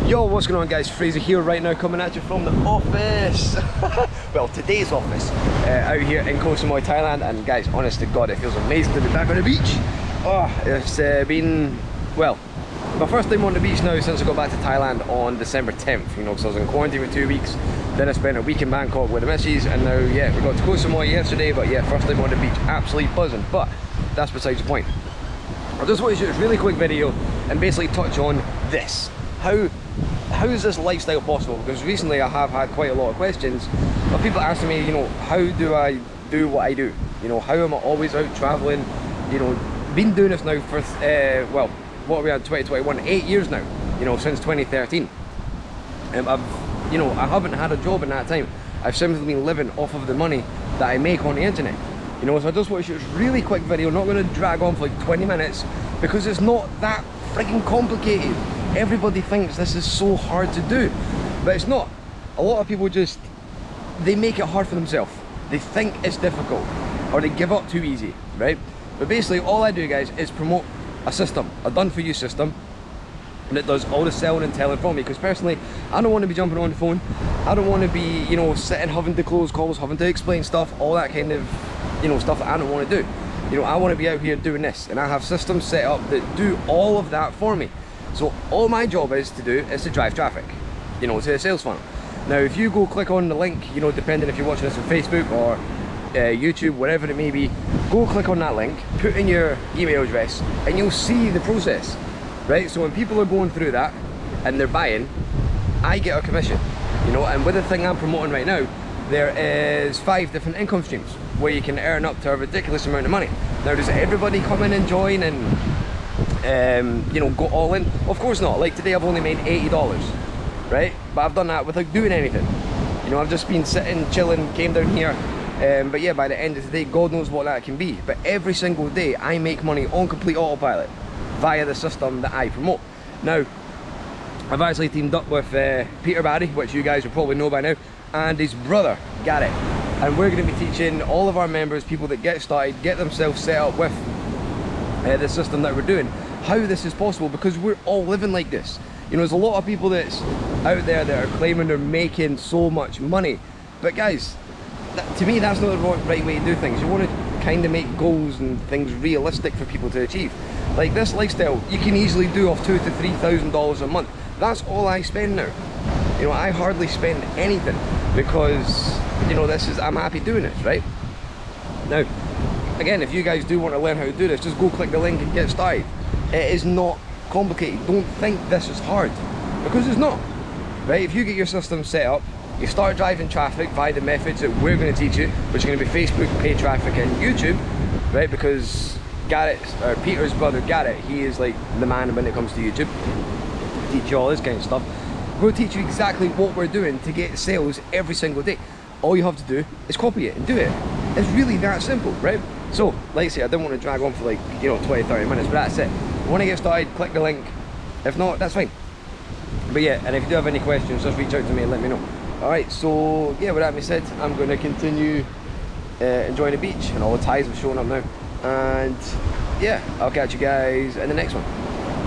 Yo, what's going on guys? Fraser here right now, coming at you from the office. Well, today's office, out here in Koh Samui, Thailand. And guys, honest to God, it feels amazing to be back on the beach. Oh, it's been, well, my first time on the beach now since I got back to Thailand on December 10th, you know, because I was in quarantine for 2 weeks. Then I spent a week in Bangkok with the missus, and now, yeah, we got to Koh Samui yesterday, but yeah, first time on the beach, absolutely buzzing. But that's besides the point. I just want to shoot a really quick video and basically touch on this. How is this lifestyle possible? Because recently I have had quite a lot of questions of people asking me, you know, how do I do what I do? You know, how am I always out traveling? You know, been doing this now for, well, what are we at, 2021, 8 years now, you know, since 2013. I've, you know, I haven't had a job in that time. I've simply been living off of the money that I make on the internet. You know, so I just want to shoot a really quick video, not going to drag on for like 20 minutes, because it's not that freaking complicated. Everybody thinks this is so hard to do, but it's not. A lot of people just, they make it hard for themselves. They think it's difficult, or they give up too easy, right? But basically all I do, guys, is promote a system, a done for you system, and it does all the selling and telling for me. Because personally, I don't want to be jumping on the phone. I don't want to be, you know, sitting having to close calls, having to explain stuff, all that kind of, you know, stuff that I don't want to do. You know, I want to be out here doing this, and I have systems set up that do all of that for me. So all my job is to drive traffic, you know, to a sales funnel. Now, if you go click on the link, you know, depending if you're watching this on Facebook or YouTube, whatever it may be, go click on that link, put in your email address, and you'll see the process, right? So when people are going through that and they're buying, I get a commission, you know. And with the thing I'm promoting right now, there is 5 different income streams where you can earn up to a ridiculous amount of money. Now, does everybody come in and join and you know, go all in? Of course not. Like today I've only made $80, right? But I've done that without doing anything. You know, I've just been sitting, chilling, came down here. But yeah, by the end of the day, God knows what that can be. But every single day I make money on complete autopilot via the system that I promote. Now, I've actually teamed up with Peter Barry, which you guys will probably know by now, and his brother, Garrett. And we're going to be teaching all of our members, people that get started, get themselves set up with the system that we're doing, how this is possible, because we're all living like this. You know, there's a lot of people that's out there that are claiming they're making so much money, but guys, to me that's not the right way to do things. You want to kind of make goals and things realistic for people to achieve. Like this lifestyle, you can easily do off $2,000 to $3,000 a month. That's all I spend now. You know, I hardly spend anything because, you know, I'm happy doing this, right? Now, again, if you guys do want to learn how to do this, just go click the link and get started. It is not complicated. Don't think this is hard, because it's not, right? If you get your system set up, you start driving traffic via the methods that we're going to teach you, which are going to be Facebook, paid traffic, and YouTube, right? Because Garrett, or Peter's brother Garrett, he is like the man when it comes to YouTube. Teach you all this kind of stuff. We'll teach you exactly what we're doing to get sales every single day. All you have to do is copy it and do it. It's really that simple, right? So, like I say, I didn't want to drag on for like, you know, 20-30 minutes, but that's it. If you want to get started, click the link. If not, that's fine. But yeah, and if you do have any questions, just reach out to me and let me know. Alright, so yeah, with that being said, I'm going to continue enjoying the beach, and all the tides have shown up now. And yeah, I'll catch you guys in the next one.